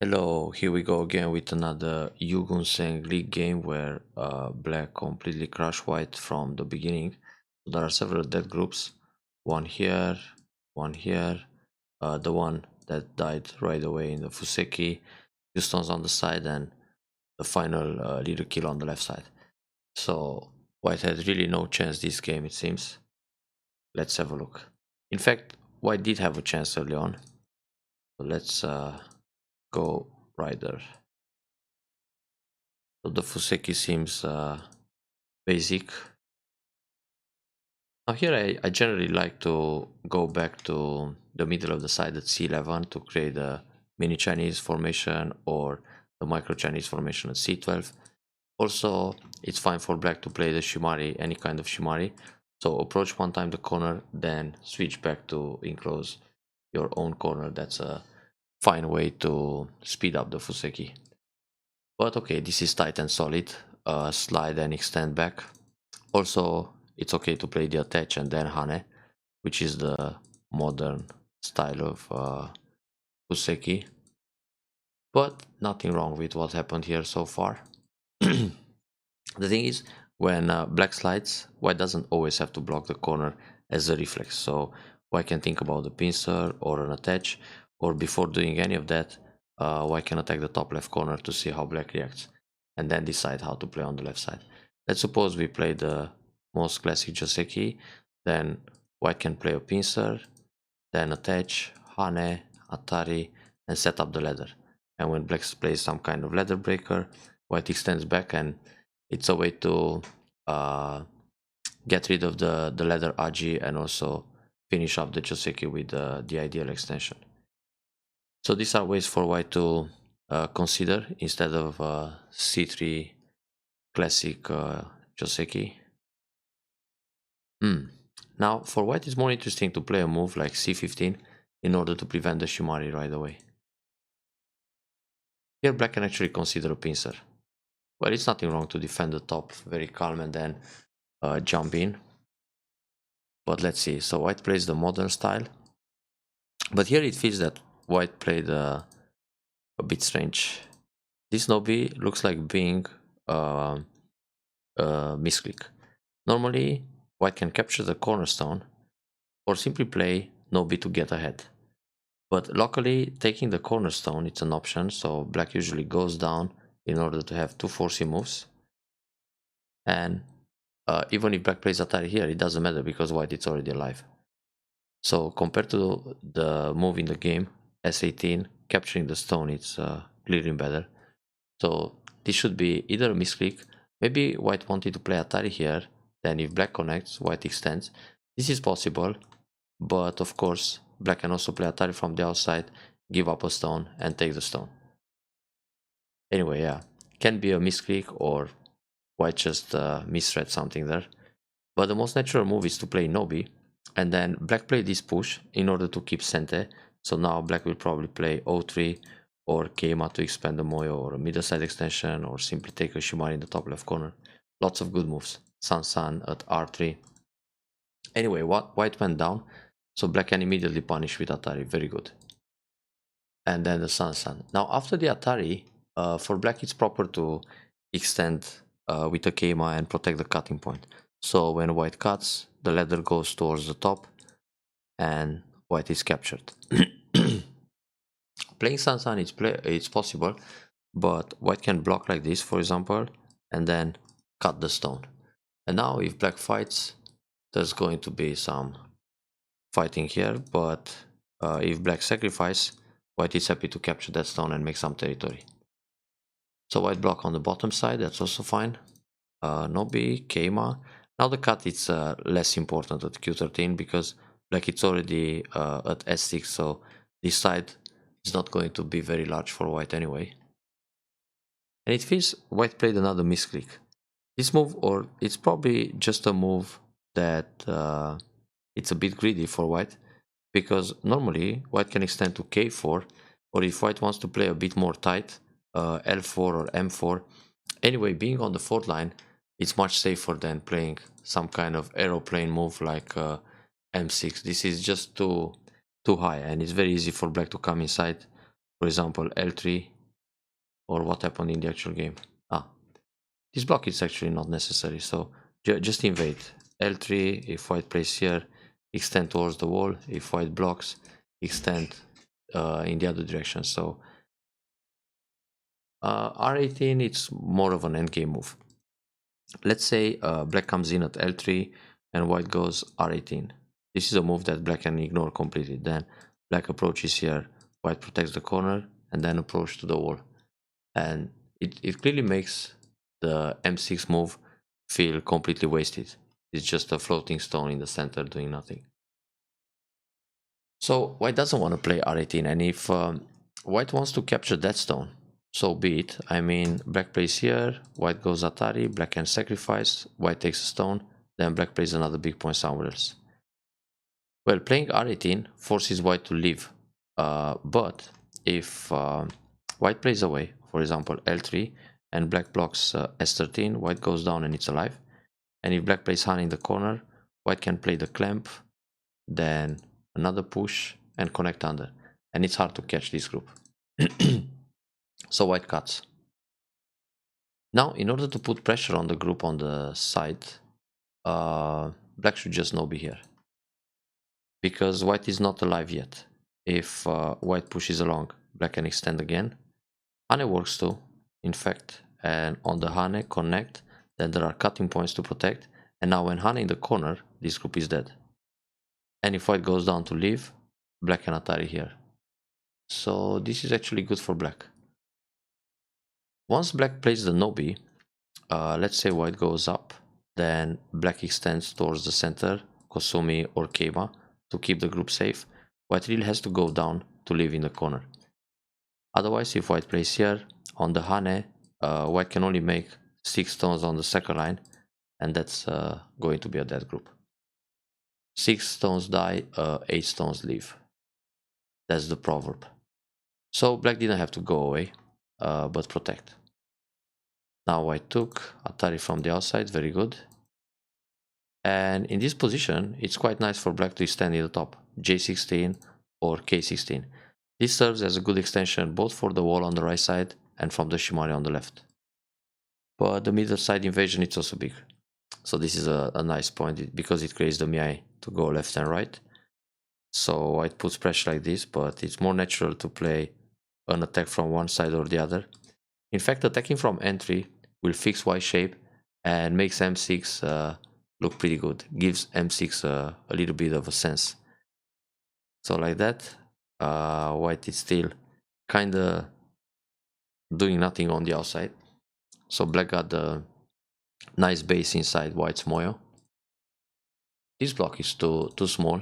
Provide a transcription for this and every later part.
Hello, here we go again with another Yugun Seng League game where black completely crushed white from the beginning. So there are several dead groups, one here, one here, the one that died right away in the Fuseki, two stones on the side, and the final leader kill on the left side. So white had really no chance this game, it seems. Let's have a look. In fact, white did have a chance early on. So let's go right there. So the Fuseki seems basic. Now here I generally like to go back to the middle of the side at C11 to create a mini Chinese formation or the micro Chinese formation at C12. Also, it's fine for black to play the Shimari, any kind of Shimari. So approach one time the corner, then switch back to enclose your own corner. That's a fine way to speed up the Fuseki. But okay, this is tight and solid. Slide and extend back. Also, it's okay to play the attach and then Hane, which is the modern style of Fuseki. But nothing wrong with what happened here so far. The thing is, when black slides, white doesn't always have to block the corner as a reflex. So white can think about a pincer or an attach, or before doing any of that, white can attack the top left corner to see how black reacts, and then decide how to play on the left side. Let's suppose we play the most classic Joseki, then white can play a pincer, then attach, Hane, Atari, and set up the ladder. And when black plays some kind of ladder breaker, white extends back, and it's a way to uh, get rid of the ladder Aji and also finish up the Joseki with the ideal extension. So these are ways for white to consider instead of C3 classic Joseki. Now for white it's more interesting to play a move like C15 in order to prevent the Shimari right away. Here black can actually consider a pincer. Well, it's nothing wrong to defend the top very calm and then jump in. But let's see, so white plays the modern style. But here it feels that white played a bit strange. This Nobi looks like being a misclick. Normally, white can capture the cornerstone or simply play Nobi to get ahead. But luckily, taking the cornerstone, it's an option, so black usually goes down in order to have two forcing moves. And even if black plays Atari here, it doesn't matter because white is already alive. So compared to the move in the game, S18, capturing the stone, it's clearly better. So this should be either a misclick, maybe white wanted to play Atari here, then if black connects, white extends. This is possible, but of course, black can also play Atari from the outside, give up a stone, and take the stone. Anyway, yeah, can be a misclick or white just misread something there. But the most natural move is to play Nobi, and then black play this push in order to keep Sente. So now black will probably play O3 or Keima to expand the Moyo or a middle side extension or simply take a Shimari in the top left corner. Lots of good moves. San at R3. Anyway, white went down, so black can immediately punish with Atari. Very good. And then the San. Now after the Atari, for black it's proper to extend with a Keima and protect the cutting point. So when white cuts, the ladder goes towards the top and white is captured. Playing San it's possible, but white can block like this, for example, and then cut the stone. And now if black fights, there's going to be some fighting here, but if black sacrifice, white is happy to capture that stone and make some territory. So white block on the bottom side, that's also fine. Nobi, Keima. Now the cut is less important at Q13 because black it's already at S6, so this side is not going to be very large for white anyway. And it feels white played another misclick. This move, or it's probably just a move that it's a bit greedy for white, because normally white can extend to K4, or if white wants to play a bit more tight, L4 or M4. Anyway, being on the fourth line, it's much safer than playing some kind of aeroplane move like M6. This is just too high, and it's very easy for black to come inside For example, L3, or what happened in the actual game. This block is actually not necessary, so just invade. L3, if white plays here, extend towards the wall. If white blocks, extend in the other direction. So R18, it's more of an endgame move. Let's say black comes in at L3 and white goes R18. This is a move that black can ignore completely. Then black approaches here, white protects the corner, and then approach to the wall. And it clearly makes the M6 move feel completely wasted. It's just a floating stone in the center doing nothing. So white doesn't want to play R18, and if white wants to capture that stone, so be it. I mean, black plays here, white goes Atari, black can sacrifice, white takes a stone, then black plays another big point somewhere else. Well, playing R18 forces white to leave, but if white plays away, for example L3, and black blocks S13, white goes down and it's alive. And if black plays Han in the corner, white can play the clamp, then another push and connect under. And it's hard to catch this group. So white cuts. Now, in order to put pressure on the group on the side, black should just no be here. Because white is not alive yet. If white pushes along, black can extend again. Hane works too, in fact. And on the Hane, connect. Then there are cutting points to protect. And now when Hane in the corner, this group is dead. And if white goes down to leave, black can Atari here. So this is actually good for black. Once black plays the Nobi, let's say white goes up, then black extends towards the center, Kosumi or Keima, to keep the group safe. White really has to go down to live in the corner. Otherwise, if white plays here, on the Hane, white can only make 6 stones on the second line, and that's going to be a dead group. 6 stones die, 8 stones live. That's the proverb. So black didn't have to go away, but protect. Now white took Atari from the outside, very good. And in this position, it's quite nice for black to extend in the top, J16 or K16. This serves as a good extension both for the wall on the right side and from the Shimari on the left. But the middle side invasion, it's also big. So this is a nice point because it creates the Miai to go left and right. So white puts pressure like this, but it's more natural to play an attack from one side or the other. In fact, attacking from entry will fix Y shape and makes M6 look pretty good. Gives M6 a little bit of a sense. So like that, white is still kinda doing nothing on the outside. So black got the nice base inside white's Moyo. This block is too small.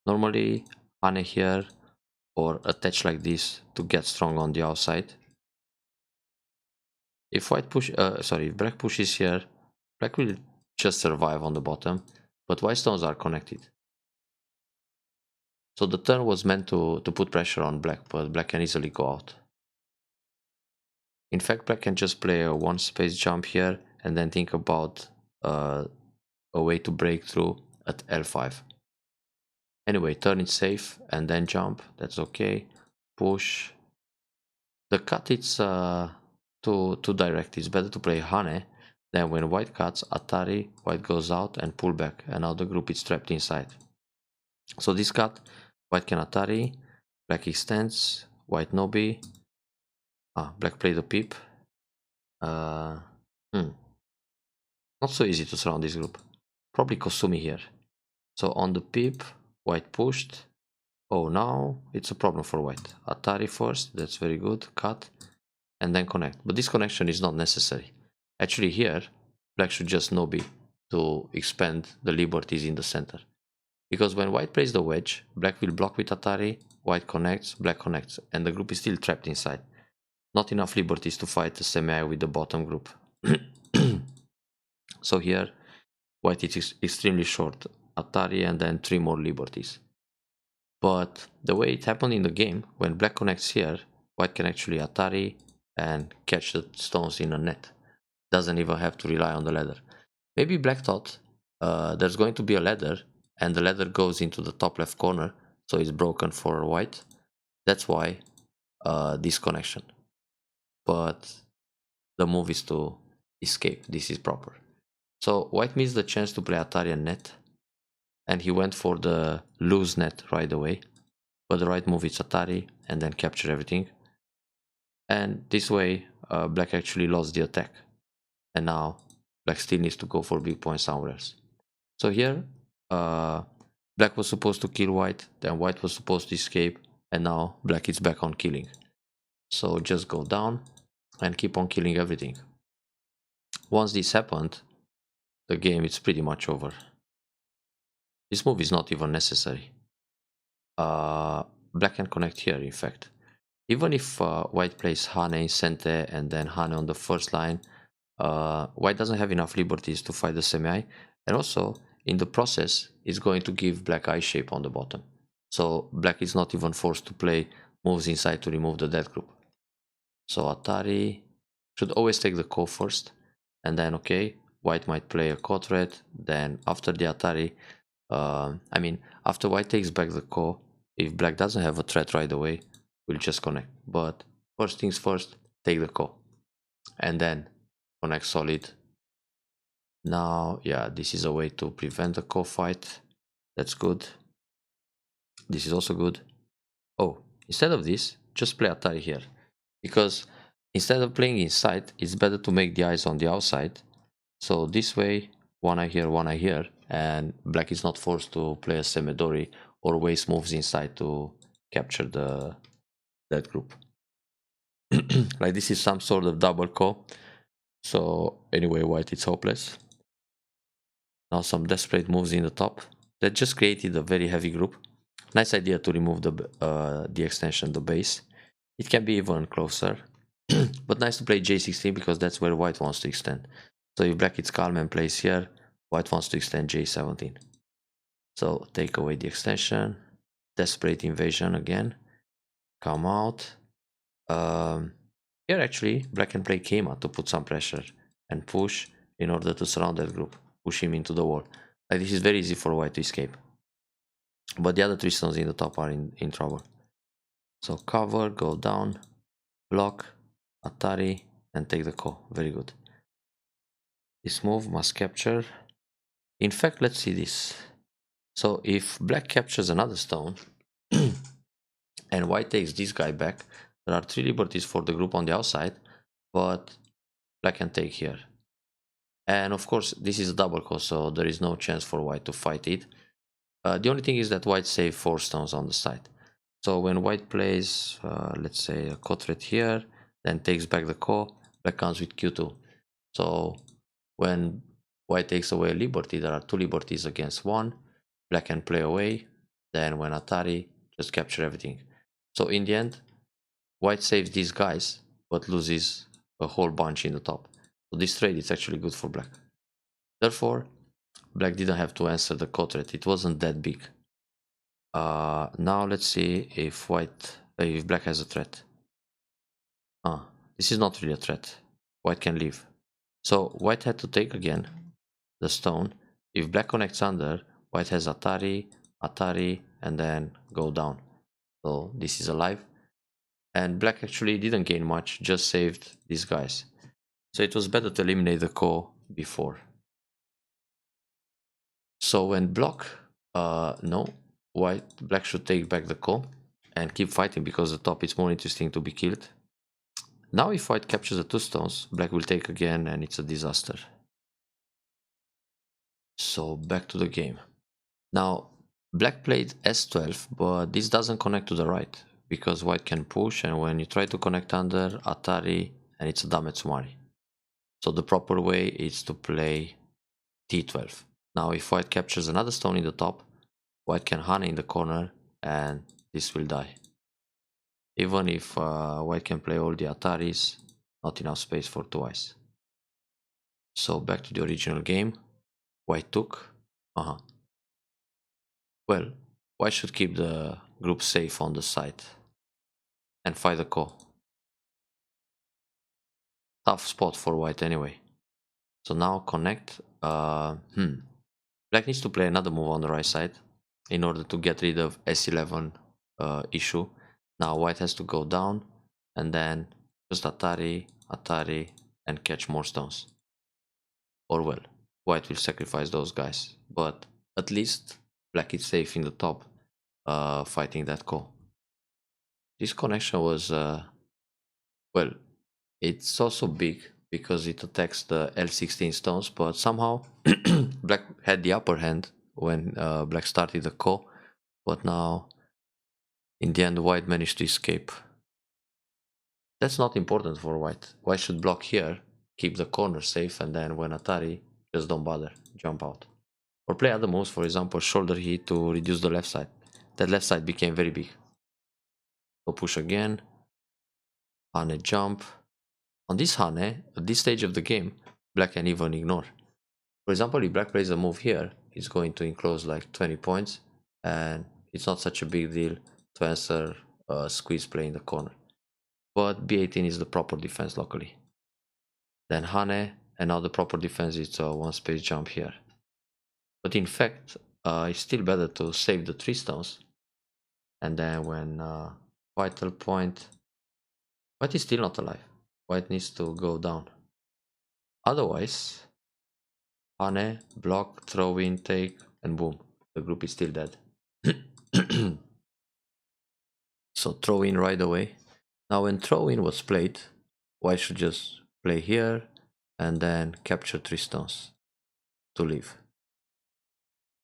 Normally, Hane here or attach like this to get strong on the outside. If white if black pushes here, black will just survive on the bottom, but white stones are connected. So the turn was meant to put pressure on black, but black can easily go out. In fact, black can just play a one space jump here and then think about a way to break through at L5. Anyway, turn it safe and then jump, that's okay. Push. The cut, it's too direct. It's better to play Hane. Then when white cuts, Atari, white goes out and pull back, and now the group is trapped inside. So this cut, white can Atari, black extends, white Nobi. Black played a peep. Not so easy to surround this group. Probably Kosumi here. So on the peep, white pushed. Oh, now it's a problem for white. Atari first, that's very good. Cut, and then connect. But this connection is not necessary. Actually here, black should just Nobi to expand the liberties in the center. Because when white plays the wedge, black will block with Atari, white connects, black connects, and the group is still trapped inside. Not enough liberties to fight the semi with the bottom group. So here, white is extremely short. Atari and then 3 more liberties. But the way it happened in the game, when black connects here, white can actually Atari and catch the stones in a net. Doesn't even have to rely on the ladder. Maybe black thought there's going to be a ladder and the ladder goes into the top left corner, so it's broken for white. That's why this connection, but the move is to escape. This is proper. So white missed the chance to play Atari and net, and he went for the lose net right away, but the right move is Atari and then capture everything, and this way black actually lost the attack, and now black still needs to go for big points somewhere else. So here black was supposed to kill white, then white was supposed to escape, and now black is back on killing. So just go down and keep on killing everything. Once this happened, the game is pretty much over. This move is not even necessary. Black can connect here, in fact. Even if white plays Hane, Sente, and then Hane on the first line, white doesn't have enough liberties to fight the semi-eye, and also in the process is going to give black eye shape on the bottom. So black is not even forced to play moves inside to remove the dead group. So Atari should always take the ko first, and then okay, white might play a ko threat, then after the Atari, after white takes back the ko, if black doesn't have a threat right away, we'll just connect. But first things first, take the ko, and then connect solid. Now, yeah, this is a way to prevent the ko fight. That's good. This is also good. Oh, instead of this, just play Atari here. Because instead of playing inside, it's better to make the eyes on the outside. So this way, one eye here, and black is not forced to play a Semedori or waste moves inside to capture that group. Like this is some sort of double ko. So anyway, white is hopeless. Now some desperate moves in the top. That just created a very heavy group. Nice idea to remove the extension, the base. It can be even closer. But nice to play J16 because that's where white wants to extend. So if black is calm and plays here, white wants to extend J17. So take away the extension. Desperate invasion again. Come out. Here actually black can play Keima to put some pressure and push in order to surround that group. Push him into the wall. Like this is very easy for white to escape. But the other 3 stones in the top are in trouble. So cover, go down, block, Atari, and take the ko. Very good. This move must capture. In fact, let's see this. So if black captures another stone and white takes this guy back, there are 3 liberties for the group on the outside, but black can take here. And of course, this is a double ko, so there is no chance for white to fight it. The only thing is that white saved 4 stones on the side. So when white plays, let's say a ko threat here, then takes back the ko, black comes with q2. So when white takes away a liberty, there are 2 liberties against 1. Black can play away. Then when Atari, just capture everything. So in the end, white saves these guys, but loses a whole bunch in the top. So this trade is actually good for black. Therefore, black didn't have to answer the ko threat. It wasn't that big. Now let's see if black has a threat. This is not really a threat. White can leave. So white had to take again the stone. If black connects under, white has Atari, and then go down. So this is alive. And black actually didn't gain much, just saved these guys. So it was better to eliminate the ko before. So when block, black should take back the ko and keep fighting because the top is more interesting to be killed. Now if white captures the 2 stones, black will take again and it's a disaster. So back to the game. Now black played S12, but this doesn't connect to the right because white can push, and when you try to connect under, Atari, and it's a Dametsumari. So the proper way is to play T12. Now if white captures another stone in the top, white can Hane in the corner and this will die. Even if white can play all the Ataris, not enough space for 2 eyes. So back to the original game. White took. Well, white should keep the group safe on the side and fight the ko. Tough spot for white anyway. So now connect. Black needs to play another move on the right side in order to get rid of S11 issue. Now white has to go down, and then just Atari, Atari, and catch more stones. Or well, white will sacrifice those guys, but at least black is safe in the top, fighting that call. This connection was, well, it's also big because it attacks the L16 stones, but somehow black had the upper hand when black started the call, but now in the end white managed to escape. That's not important for white. White should block here, keep the corner safe, and then when Atari, just don't bother, jump out. Or play other moves, for example, shoulder hit to reduce the left side. That left side became very big. So push again, Hane jump. On this Hane, at this stage of the game, black can even ignore. For example, if black plays a move here, it's going to enclose like 20 points, and it's not such a big deal to answer a squeeze play in the corner. But b18 is the proper defense locally. Then Hane, and now the proper defense is a one space jump here. But in fact, it's still better to save the 3 stones, and then when vital point, white is still not alive. White needs to go down. Otherwise, Hane, block, throw in, take, and boom, the group is still dead. So throw in right away. Now when throw in was played, white should just play here and then capture 3 stones to leave.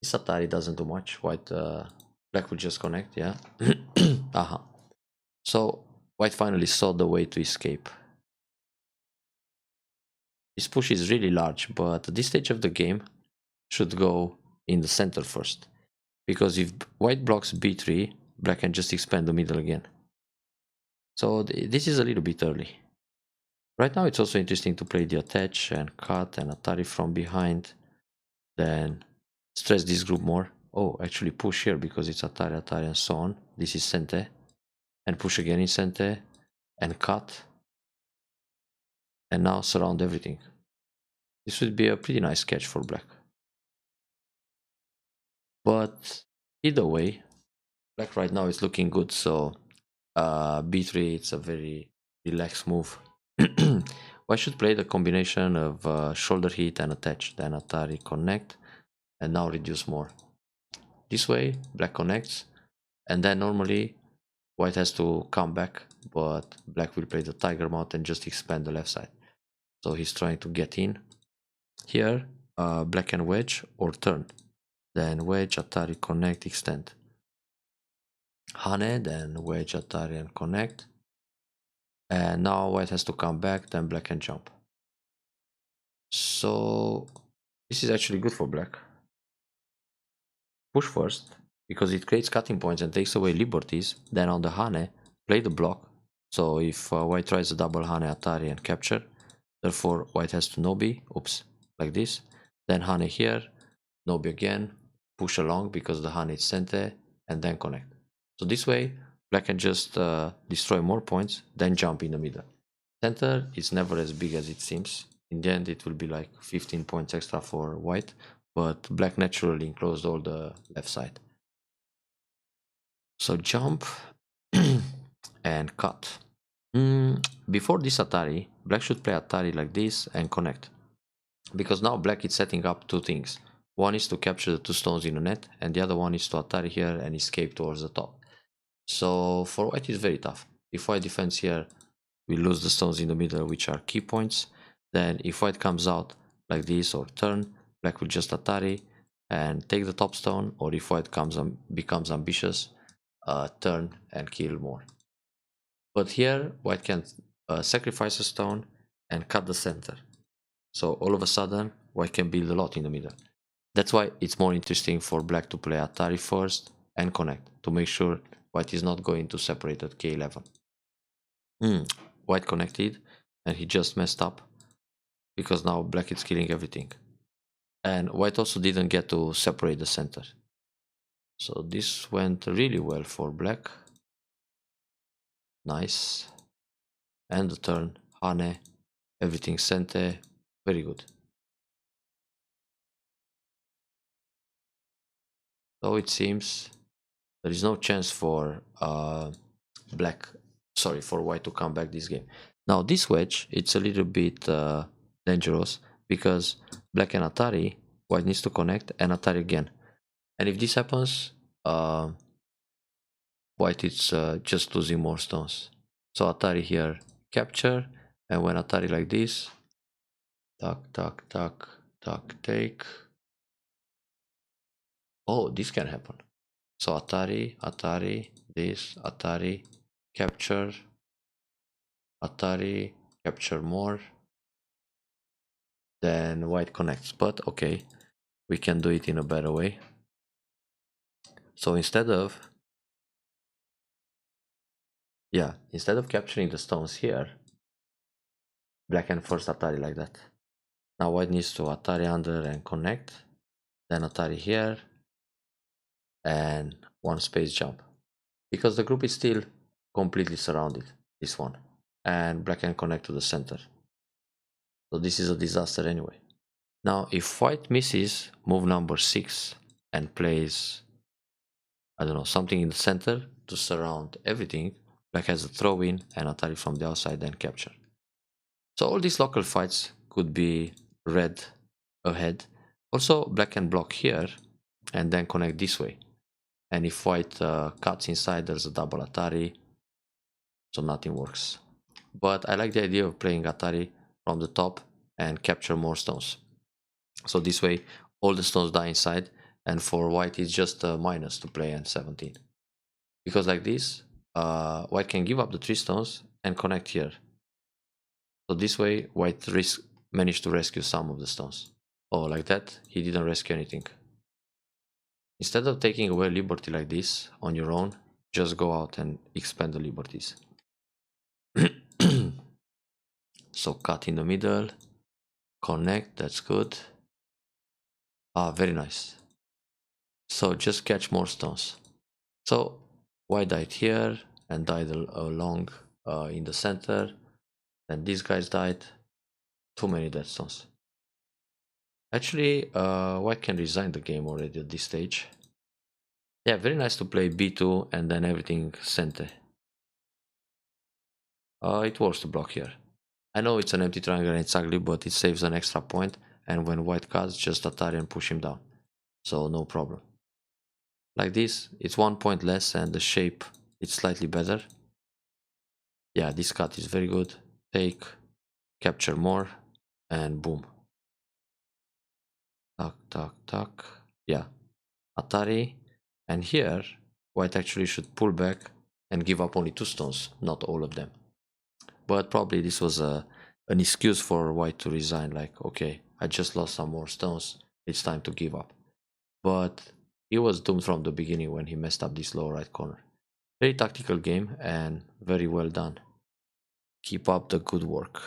This Atari doesn't do much. White, black will just connect, yeah. Aha. So white finally saw the way to escape. This push is really large, but at this stage of the game should go in the center first. Because if white blocks b3, black can just expand the middle again. So this is a little bit early. Right now it's also interesting to play the attach and cut and Atari from behind. Then stress this group more. Oh, actually push here because it's Atari, Atari and so on. This is Sente. And push again in Sente. And cut. And now surround everything. This would be a pretty nice catch for black. But either way, black right now is looking good, so b3 it's a very relaxed move. Why should play the combination of shoulder hit and attach, then Atari connect, and now reduce more. This way, black connects, and then normally white has to come back, but black will play the tiger mouth and just expand the left side. So he's trying to get in. Here, black can wedge or turn. Then wedge, Atari, connect, extend. Hane, then wedge, Atari, and connect. And now white has to come back, then black can jump. So this is actually good for black. Push first, because it creates cutting points and takes away liberties. Then on the Hane, play the block. So if white tries a double Hane, Atari, and capture, therefore white has to Nobi, oops, like this. Then Hane here, Nobi again, push along because the Hane is Sente, and then connect. So this way, black can just destroy more points, then jump in the middle. Center is never as big as it seems. In the end, it will be like 15 points extra for white, but black naturally enclosed all the left side. So jump and cut. Before this Atari, black should play Atari like this and connect. Because now black is setting up 2 things. One is to capture the 2 stones in the net, and the other one is to Atari here and escape towards the top. So for white it's very tough. If white defends here, we lose the stones in the middle, which are key points. Then if white comes out like this or turn, black will just Atari and take the top stone, or if white becomes ambitious, turn and kill more. But here white can sacrifice a stone and cut the center. So all of a sudden white can build a lot in the middle. That's why it's more interesting for black to play Atari first and connect, to make sure white is not going to separate at k11. White connected, and he just messed up, because now black is killing everything. And white also didn't get to separate the center. So this went really well for black. Nice. And the turn, Hane, everything Sente, very good. So it seems there is no chance for black sorry, for white to come back this game. Now this wedge, it's a little bit dangerous because black and Atari, white needs to connect and Atari again. And if this happens, white is just losing more stones. So Atari here capture, and when Atari like this, tuck, tuck, tuck, tuck, take. Oh, this can happen. So Atari, Atari, this, Atari, capture, Atari, capture more. Then white connects, but okay, we can do it in a better way. So instead of capturing the stones here, black and first Atari like that. Now white needs to Atari under and connect, then Atari here, and one space jump. Because the group is still completely surrounded, this one. And black can connect to the center. So this is a disaster anyway. Now if white misses move number 6 and plays, I don't know, something in the center to surround everything, black has a throw in and Atari from the outside then capture. So all these local fights could be red ahead. Also black can block here and then connect this way. And if white cuts inside, there's a double Atari, so nothing works. But I like the idea of playing Atari from the top and capture more stones. So this way all the stones die inside, and for white it's just a minus to play N17. Because like this, white can give up the 3 stones and connect here. So this way white managed to rescue some of the stones. Oh, like that, he didn't rescue anything. Instead of taking away liberty like this on your own, just go out and expand the liberties. So cut in the middle, connect, that's good. Ah, very nice. So just catch more stones. So white died here and died along in the center. Then these guys died. Too many dead stones. Actually, white can resign the game already at this stage. Yeah, very nice to play b2 and then everything center. It works to block here. I know it's an empty triangle and it's ugly, but it saves an extra point, and when white cuts, just Atari and push him down. So no problem. Like this, it's 1 point less and the shape is slightly better. Yeah, this cut is very good. Take, capture more, and boom. Tuck, tuck, tuck. Yeah, Atari. And here, white actually should pull back and give up only 2 stones, not all of them. But probably this was an excuse for white to resign, like, okay, I just lost some more stones, it's time to give up. But he was doomed from the beginning when he messed up this lower right corner. Very tactical game and very well done. Keep up the good work.